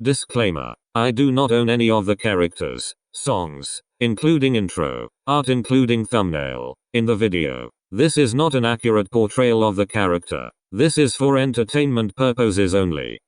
Disclaimer. I do not own any of the characters, songs, including intro, art including thumbnail, in the video. This is not an accurate portrayal of the character. This is for entertainment purposes only.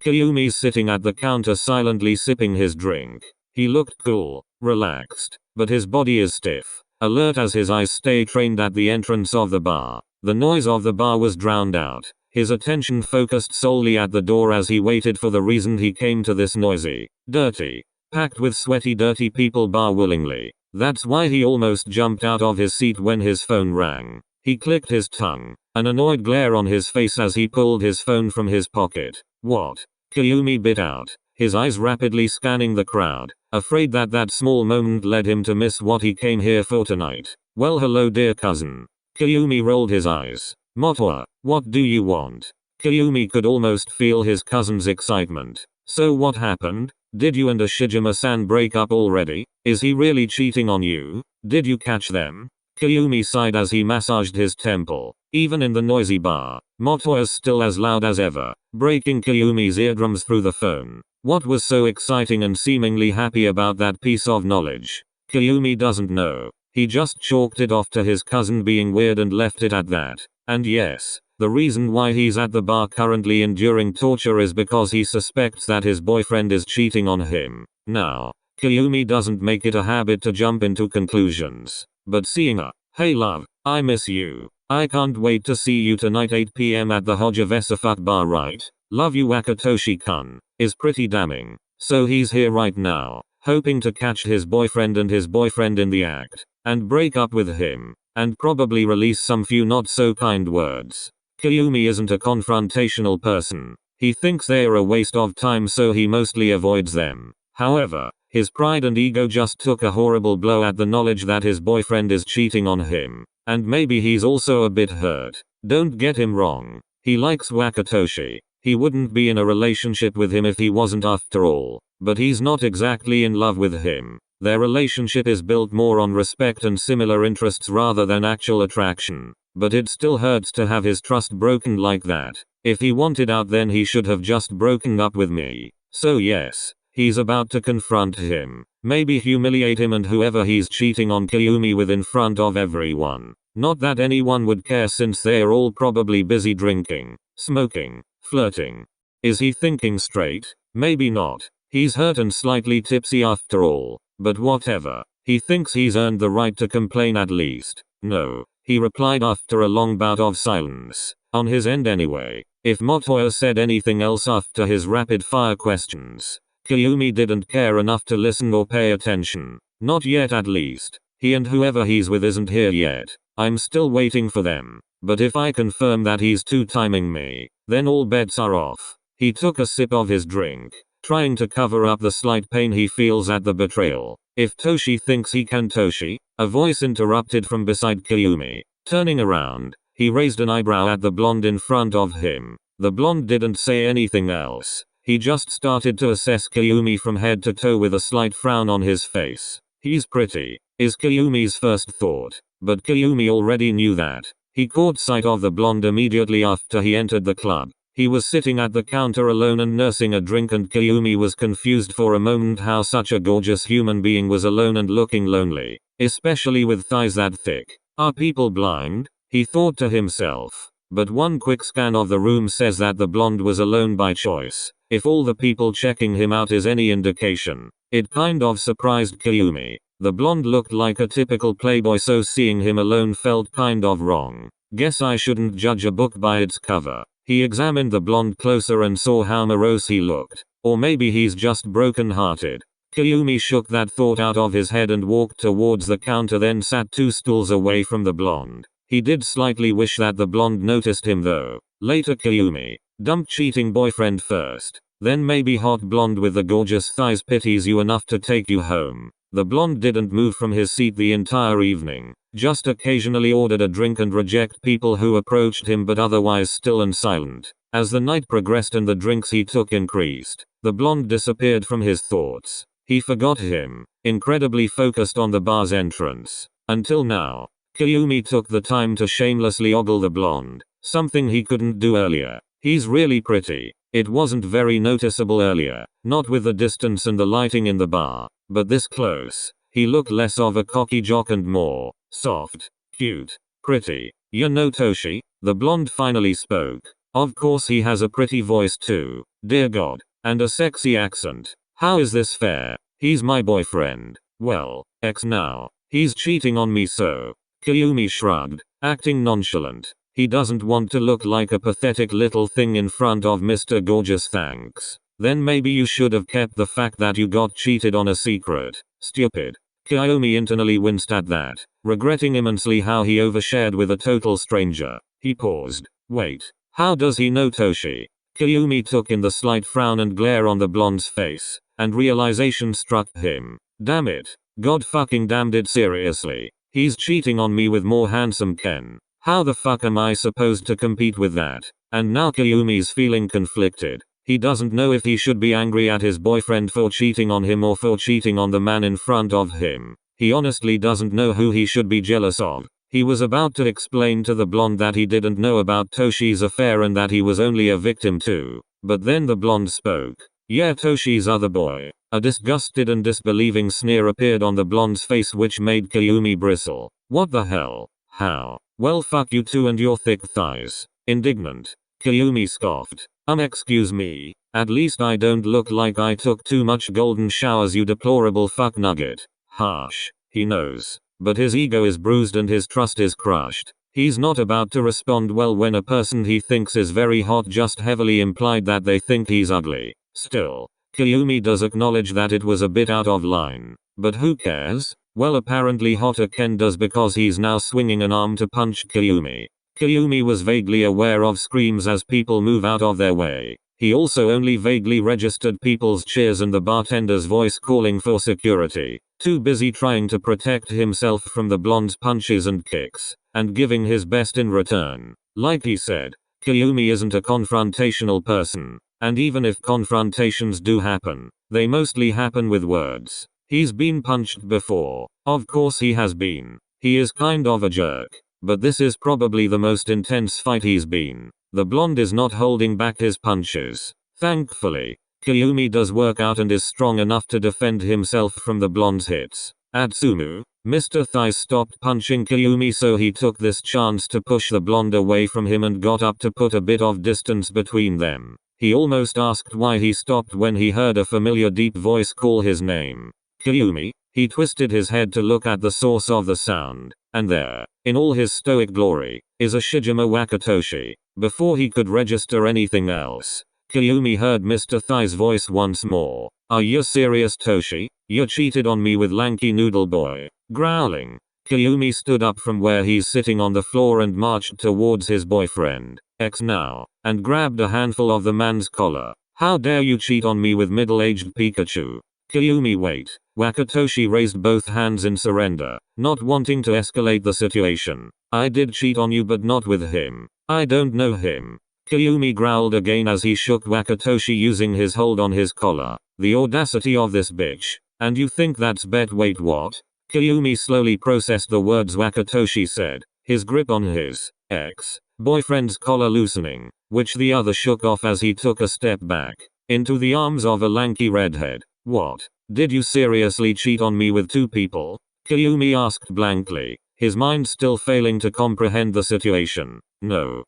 Kyumi's sitting at the counter silently sipping his drink. He looked cool, relaxed, but his body is stiff, alert as his eyes stay trained at the entrance of the bar. The noise of the bar was drowned out. His attention focused solely at the door as he waited for the reason he came to this noisy, dirty, packed with sweaty dirty people bar willingly. That's why he almost jumped out of his seat when his phone rang. He clicked his tongue, an annoyed glare on his face as he pulled his phone from his pocket. What? Kyumi bit out, his eyes rapidly scanning the crowd, afraid that that small moment led him to miss what he came here for tonight. Well, hello dear cousin. Kyumi rolled his eyes. Motoa, what do you want? Kyumi could almost feel his cousin's excitement. So what happened? Did you and Ashijima-san break up already? Is he really cheating on you? Did you catch them? Kyumi sighed as he massaged his temple. Even in the noisy bar, Motoa's still as loud as ever, breaking Kyumi's eardrums through the phone. What was so exciting and seemingly happy about that piece of knowledge? Kyumi doesn't know. He just chalked it off to his cousin being weird and left it at that. And yes, the reason why he's at the bar currently enduring torture is because he suspects that his boyfriend is cheating on him. Now, Kyumi doesn't make it a habit to jump into conclusions. But seeing a, hey love, I miss you. I can't wait to see you tonight 8 p.m. at the Hojavesafuk bar, right? Love you Wakatoshi-kun, is pretty damning. So he's here right now, hoping to catch his boyfriend and his boyfriend in the act, and break up with him, and probably release some few not so kind words. Kyumi isn't a confrontational person. He thinks they're a waste of time, so he mostly avoids them. However, his pride and ego just took a horrible blow at the knowledge that his boyfriend is cheating on him. And maybe he's also a bit hurt. Don't get him wrong. He likes Wakatoshi. He wouldn't be in a relationship with him if he wasn't after all. But he's not exactly in love with him. Their relationship is built more on respect and similar interests rather than actual attraction. But it still hurts to have his trust broken like that. If he wanted out, then he should have just broken up with me. So yes, he's about to confront him. Maybe humiliate him and whoever he's cheating on Kyumi with in front of everyone. Not that anyone would care since they're all probably busy drinking, smoking, flirting. Is he thinking straight? Maybe not. He's hurt and slightly tipsy after all. But whatever. He thinks he's earned the right to complain at least. No, he replied after a long bout of silence. On his end anyway. If Motoya said anything else after his rapid fire questions, Kyumi didn't care enough to listen or pay attention. Not yet at least. He and whoever he's with isn't here yet. I'm still waiting for them. But if I confirm that he's two-timing me, then all bets are off. He took a sip of his drink, trying to cover up the slight pain he feels at the betrayal. If Toshi thinks he can Toshi, a voice interrupted from beside Kyumi. Turning around, he raised an eyebrow at the blonde in front of him. The blonde didn't say anything else. He just started to assess Kyumi from head to toe with a slight frown on his face. He's pretty, is Kyumi's first thought. But Kyumi already knew that. He caught sight of the blonde immediately after he entered the club. He was sitting at the counter alone and nursing a drink, and Kyumi was confused for a moment how such a gorgeous human being was alone and looking lonely, especially with thighs that thick. Are people blind? He thought to himself. But one quick scan of the room says that the blonde was alone by choice. If all the people checking him out is any indication. It kind of surprised Kyumi. The blonde looked like a typical playboy, so seeing him alone felt kind of wrong. Guess I shouldn't judge a book by its cover. He examined the blonde closer and saw how morose he looked. Or maybe he's just broken-hearted. Kyumi shook that thought out of his head and walked towards the counter, then sat 2 stools away from the blonde. He did slightly wish that the blonde noticed him though. Later Kyumi, dump cheating boyfriend first. Then maybe hot blonde with the gorgeous thighs pities you enough to take you home. The blonde didn't move from his seat the entire evening, just occasionally ordered a drink and reject people who approached him, but otherwise still and silent. As the night progressed and the drinks he took increased, the blonde disappeared from his thoughts. He forgot him, incredibly focused on the bar's entrance. Until now, Kyumi took the time to shamelessly ogle the blonde, something he couldn't do earlier. He's really pretty. It wasn't very noticeable earlier, not with the distance and the lighting in the bar, but this close, he looked less of a cocky jock and more soft, cute, pretty. You know Toshi? The blonde finally spoke. Of course he has a pretty voice too, dear God, and a sexy accent. How is this fair? He's my boyfriend. Well, ex now. He's cheating on me so. Kayumi shrugged, acting nonchalant. He doesn't want to look like a pathetic little thing in front of Mr. Gorgeous. Thanks. Then maybe you should have kept the fact that you got cheated on a secret. Stupid. Kayumi internally winced at that, regretting immensely how he overshared with a total stranger. He paused. Wait. How does he know Toshi? Kayumi took in the slight frown and glare on the blonde's face, and realization struck him. Damn it. God fucking damned it, seriously. He's cheating on me with more handsome Ken. How the fuck am I supposed to compete with that? And now Kayumi's feeling conflicted. He doesn't know if he should be angry at his boyfriend for cheating on him or for cheating on the man in front of him. He honestly doesn't know who he should be jealous of. He was about to explain to the blonde that he didn't know about Toshi's affair and that he was only a victim too. But then the blonde spoke. Yeah, Toshi's other boy. A disgusted and disbelieving sneer appeared on the blonde's face which made Kayumi bristle. What the hell? How? Well, fuck you too and your thick thighs. Indignant. Kayumi scoffed. Excuse me. At least I don't look like I took too much golden showers, you deplorable fuck nugget. Harsh. He knows. But his ego is bruised and his trust is crushed. He's not about to respond well when a person he thinks is very hot just heavily implied that they think he's ugly. Still, Kayumi does acknowledge that it was a bit out of line. But who cares? Well, apparently Hotter Ken does because he's now swinging an arm to punch Kayumi. Kayumi was vaguely aware of screams as people move out of their way. He also only vaguely registered people's cheers and the bartender's voice calling for security, too busy trying to protect himself from the blonde's punches and kicks, and giving his best in return. Like he said, Kayumi isn't a confrontational person, and even if confrontations do happen, they mostly happen with words. He's been punched before. Of course he has been. He is kind of a jerk. But this is probably the most intense fight he's been. The blonde is not holding back his punches. Thankfully, Kayumi does work out and is strong enough to defend himself from the blonde's hits. Atsumu, Mr. Thighs stopped punching Kayumi so he took this chance to push the blonde away from him and got up to put a bit of distance between them. He almost asked why he stopped when he heard a familiar deep voice call his name. Kayumi. He twisted his head to look at the source of the sound, and there, in all his stoic glory, is a Shijima Wakatoshi. Before he could register anything else, Kayumi heard Mr. Thigh's voice once more. Are you serious, Toshi? You cheated on me with lanky noodle boy. Growling, Kayumi stood up from where he's sitting on the floor and marched towards his boyfriend, ex now, and grabbed a handful of the man's collar. How dare you cheat on me with middle-aged Pikachu? Kayumi, wait. Wakatoshi raised both hands in surrender, not wanting to escalate the situation. I did cheat on you but not with him. I don't know him. Kayumi growled again as he shook Wakatoshi using his hold on his collar. The audacity of this bitch. And you think that's bet? Wait, what? Kayumi slowly processed the words Wakatoshi said, his grip on his ex-boyfriend's collar loosening, which the other shook off as he took a step back, into the arms of a lanky redhead. What? Did you seriously cheat on me with two people? Kayumi asked blankly, his mind still failing to comprehend the situation. No,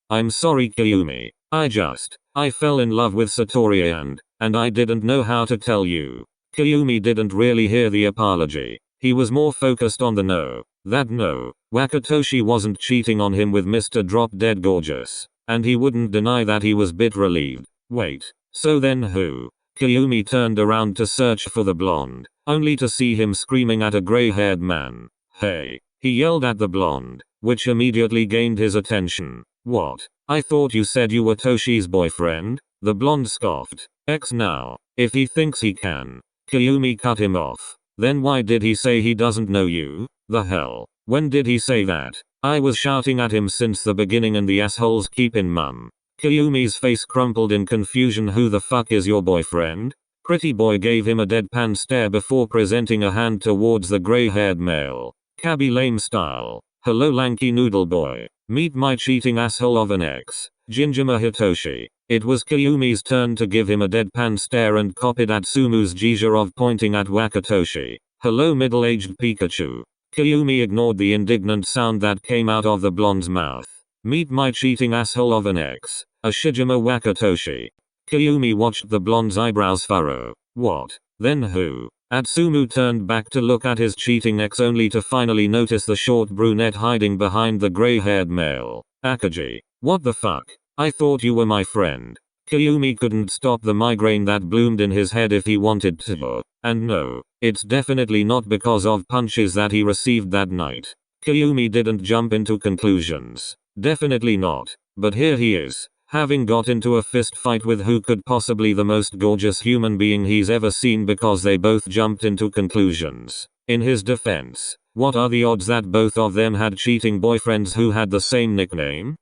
I'm sorry Kayumi. I fell in love with Satori and I didn't know how to tell you. Kayumi didn't really hear the apology. He was more focused on the no. That no, Wakatoshi wasn't cheating on him with Mr. Drop Dead Gorgeous. And he wouldn't deny that he was bit relieved. Wait, so then who? Kayumi turned around to search for the blonde, only to see him screaming at a gray-haired man. Hey, he yelled at the blonde, which immediately gained his attention. What? I thought you said you were Toshi's boyfriend? The blonde scoffed. Ex now, if he thinks he can. Kayumi cut him off. Then why did he say he doesn't know you? The hell? When did he say that? I was shouting at him since the beginning and the assholes keep in mum. Kayumi's face crumpled in confusion. Who the fuck is your boyfriend? Pretty boy gave him a deadpan stare before presenting a hand towards the gray-haired male. Cabby lame style. Hello lanky noodle boy. Meet my cheating asshole of an ex, Jinjima Hitoshi. It was Kayumi's turn to give him a deadpan stare and copied Atsumu's gesture of pointing at Wakatoshi. Hello middle-aged Pikachu. Kayumi ignored the indignant sound that came out of the blonde's mouth. Meet my cheating asshole of an ex, Ashijima Wakatoshi. Kayumi watched the blonde's eyebrows furrow. What? Then who? Atsumu turned back to look at his cheating ex only to finally notice the short brunette hiding behind the gray-haired male. Akaji. What the fuck? I thought you were my friend. Kayumi couldn't stop the migraine that bloomed in his head if he wanted to. And no, it's definitely not because of punches that he received that night. Kayumi didn't jump into conclusions. Definitely not. But here he is, having got into a fist fight with who could possibly the most gorgeous human being he's ever seen because they both jumped into conclusions. In his defense, what are the odds that both of them had cheating boyfriends who had the same nickname?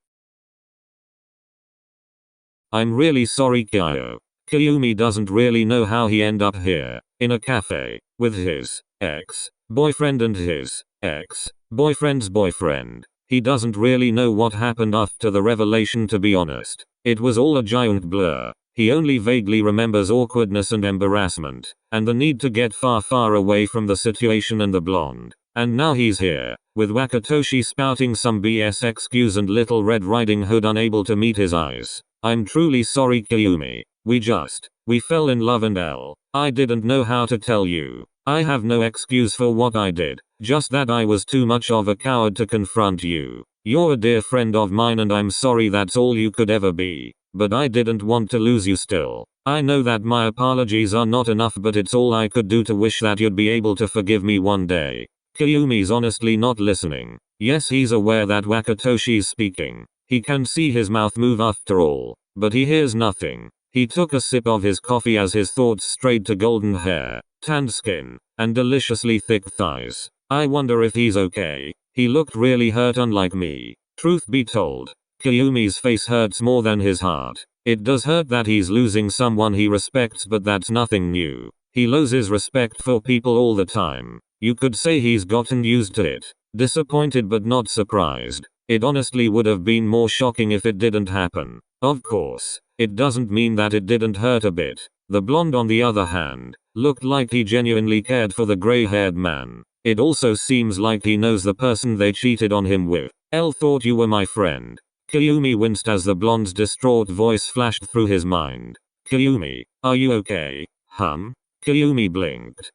I'm really sorry Kyo. Kayumi doesn't really know how he ended up here, in a cafe, with his ex-boyfriend and his ex-boyfriend's boyfriend. He doesn't really know what happened after the revelation, to be honest. It was all a giant blur. He only vaguely remembers awkwardness and embarrassment, and the need to get far away from the situation and the blonde. And now he's here, with Wakatoshi spouting some BS excuse and Little Red Riding Hood unable to meet his eyes. I'm truly sorry Kayumi. We fell in love and I didn't know how to tell you. I have no excuse for what I did, just that I was too much of a coward to confront you. You're a dear friend of mine and I'm sorry that's all you could ever be. But I didn't want to lose you still. I know that my apologies are not enough, but it's all I could do to wish that you'd be able to forgive me one day. Kayumi's honestly not listening. Yes, he's aware that Wakatoshi's speaking. He can see his mouth move after all, but he hears nothing. He took a sip of his coffee as his thoughts strayed to golden hair, tanned skin, and deliciously thick thighs. I wonder if he's okay. He looked really hurt, unlike me. Truth be told, Kayumi's face hurts more than his heart. It does hurt that he's losing someone he respects, but that's nothing new. He loses respect for people all the time. You could say he's gotten used to it. Disappointed but not surprised. It honestly would have been more shocking if it didn't happen. Of course, it doesn't mean that it didn't hurt a bit. The blonde, on the other hand, looked like he genuinely cared for the gray-haired man. It also seems like he knows the person they cheated on him with. Thought you were my friend. Kayumi winced as the blonde's distraught voice flashed through his mind. Kayumi, are you okay? Kayumi blinked.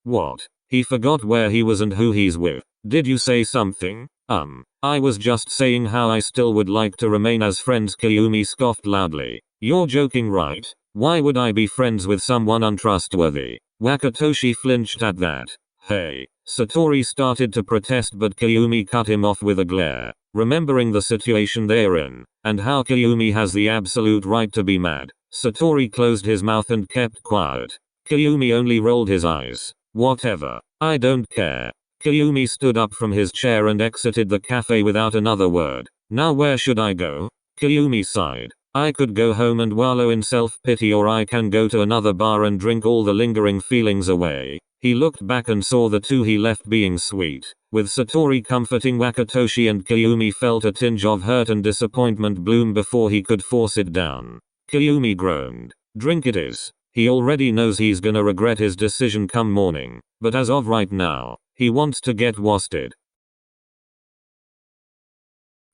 What? He forgot where he was and who he's with. Did you say something? I was just saying how I still would like to remain as friends. Kayumi scoffed loudly. You're joking, right? Why would I be friends with someone untrustworthy? Wakatoshi flinched at that. Hey. Satori started to protest, but Kayumi cut him off with a glare. Remembering the situation they're in, and how Kayumi has the absolute right to be mad, Satori closed his mouth and kept quiet. Kayumi only rolled his eyes. Whatever. I don't care. Kayumi stood up from his chair and exited the cafe without another word. Now where should I go? Kayumi sighed. I could go home and wallow in self-pity, or I can go to another bar and drink all the lingering feelings away. He looked back and saw the two he left being sweet, with Satori comforting Wakatoshi, and Kayumi felt a tinge of hurt and disappointment bloom before he could force it down. Kayumi groaned. Drink it is. He already knows he's gonna regret his decision come morning, but as of right now, he wants to get wasted.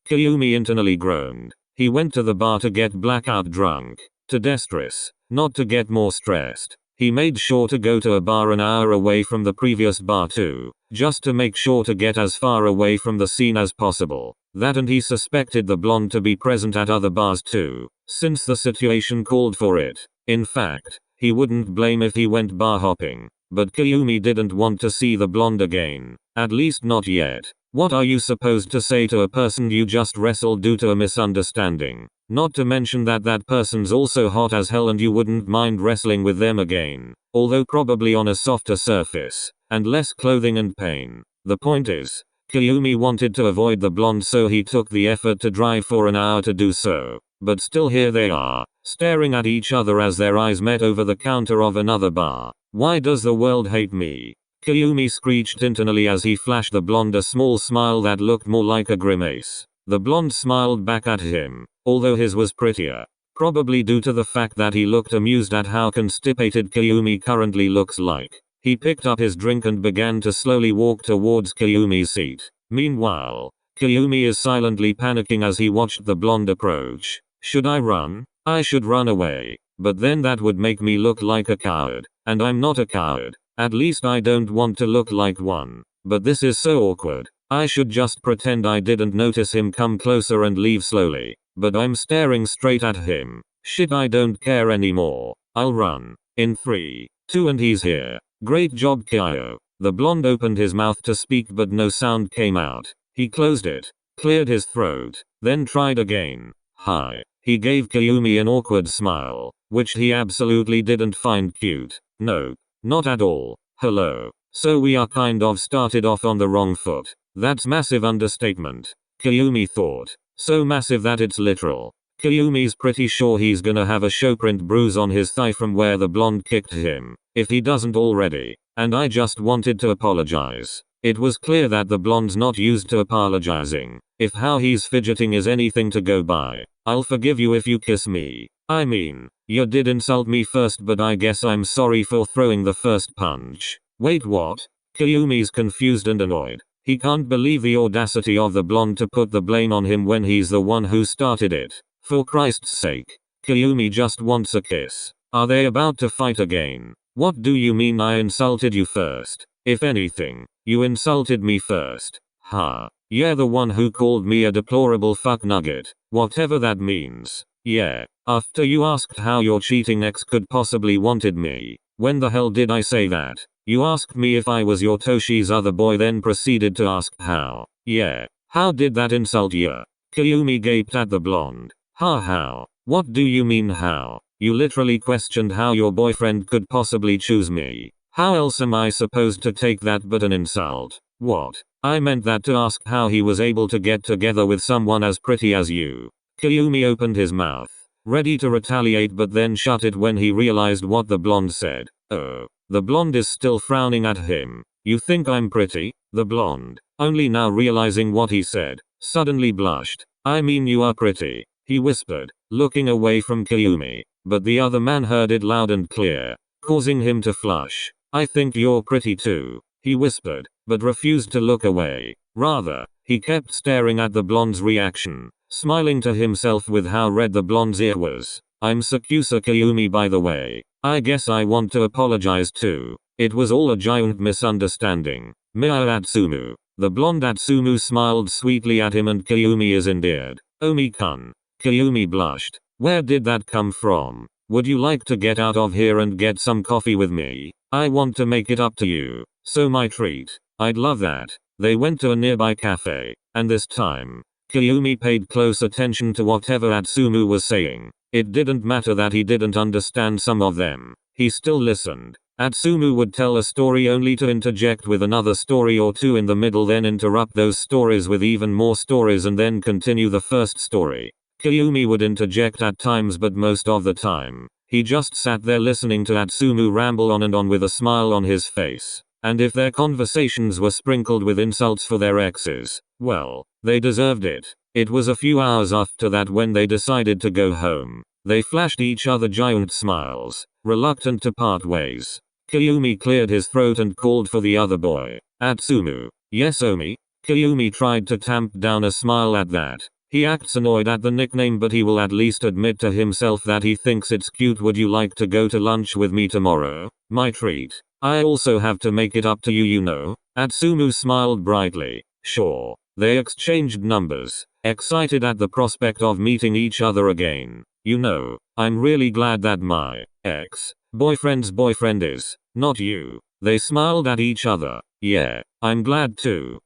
Kayumi internally groaned. He went to the bar to get blackout drunk, to de-stress, not to get more stressed. He made sure to go to a bar an hour away from the previous bar too, just to make sure to get as far away from the scene as possible. That, and he suspected the blonde to be present at other bars too, since the situation called for it. In fact, he wouldn't blame if he went bar hopping. But Kayumi didn't want to see the blonde again. At least not yet. What are you supposed to say to a person you just wrestled due to a misunderstanding? Not to mention that that person's also hot as hell and you wouldn't mind wrestling with them again. Although probably on a softer surface, and less clothing and pain. The point is, Kayumi wanted to avoid the blonde, so he took the effort to drive for an hour to do so. But still here they are, staring at each other as their eyes met over the counter of another bar. Why does the world hate me? Kayumi screeched internally as he flashed the blonde a small smile that looked more like a grimace. The blonde smiled back at him, although his was prettier. Probably due to the fact that he looked amused at how constipated Kayumi currently looks like. He picked up his drink and began to slowly walk towards Kayumi's seat. Meanwhile, Kayumi is silently panicking as he watched the blonde approach. Should I run? I should run away. But then that would make me look like a coward. And I'm not a coward. At least I don't want to look like one. But this is so awkward. I should just pretend I didn't notice him come closer and leave slowly. But I'm staring straight at him. Shit, I don't care anymore. I'll run. In 3, 2 and he's here. Great job, Kyo. The blonde opened his mouth to speak but no sound came out. He closed it, cleared his throat, then tried again. Hi. He gave Kayumi an awkward smile, which he absolutely didn't find cute. No, not at all. Hello. So we are kind of started off on the wrong foot. That's massive understatement. Kayumi thought. So massive that it's literal. Kayumi's pretty sure he's gonna have a showprint bruise on his thigh from where the blonde kicked him, if he doesn't already. And I just wanted to apologize. It was clear that the blonde's not used to apologizing. If how he's fidgeting is anything to go by, I'll forgive you if you kiss me. I mean, you did insult me first, but I guess I'm sorry for throwing the first punch. Wait, what? Kayumi's confused and annoyed. He can't believe the audacity of the blonde to put the blame on him when he's the one who started it. For Christ's sake. Kayumi just wants a kiss. Are they about to fight again? What do you mean I insulted you first? If anything, you insulted me first. Ha. Yeah, the one who called me a deplorable fuck nugget. Whatever that means. Yeah. After you asked how your cheating ex could possibly wanted me. When the hell did I say that? You asked me if I was your Toshi's other boy, then proceeded to ask how. Yeah. How did that insult you? Kayumi gaped at the blonde. How? What do you mean how? You literally questioned how your boyfriend could possibly choose me. How else am I supposed to take that but an insult? What? I meant that to ask how he was able to get together with someone as pretty as you. Kayumi opened his mouth, ready to retaliate, but then shut it when he realized what the blonde said. Oh. The blonde is still frowning at him. You think I'm pretty? The blonde, only now realizing what he said, suddenly blushed. I mean, you are pretty, he whispered, looking away from Kayumi. But the other man heard it loud and clear, causing him to flush. I think you're pretty too, he whispered, but refused to look away. Rather, he kept staring at the blonde's reaction, smiling to himself with how red the blonde's ear was. I'm SakuAtsu Kayumi, by the way. I guess I want to apologize too. It was all a giant misunderstanding. Atsumu. The blonde Atsumu smiled sweetly at him and Kayumi is endeared. Omi-kun. Kayumi blushed. Where did that come from? Would you like to get out of here and get some coffee with me? I want to make it up to you. So my treat. I'd love that. They went to a nearby cafe, and this time, Kayumi paid close attention to whatever Atsumu was saying. It didn't matter that he didn't understand some of them. He still listened. Atsumu would tell a story only to interject with another story or two in the middle, then interrupt those stories with even more stories and then continue the first story. Kayumi would interject at times, but most of the time, he just sat there listening to Atsumu ramble on and on with a smile on his face. And if their conversations were sprinkled with insults for their exes, well, they deserved it. It was a few hours after that when they decided to go home. They flashed each other giant smiles, reluctant to part ways. Kayumi cleared his throat and called for the other boy. Atsumu. Yes, Omi? Kayumi tried to tamp down a smile at that. He acts annoyed at the nickname, but he will at least admit to himself that he thinks it's cute. Would you like to go to lunch with me tomorrow? My treat. I also have to make it up to you, you know. Atsumu smiled brightly. Sure. They exchanged numbers, excited at the prospect of meeting each other again. You know, I'm really glad that my ex-boyfriend's boyfriend is not you. They smiled at each other. Yeah, I'm glad too.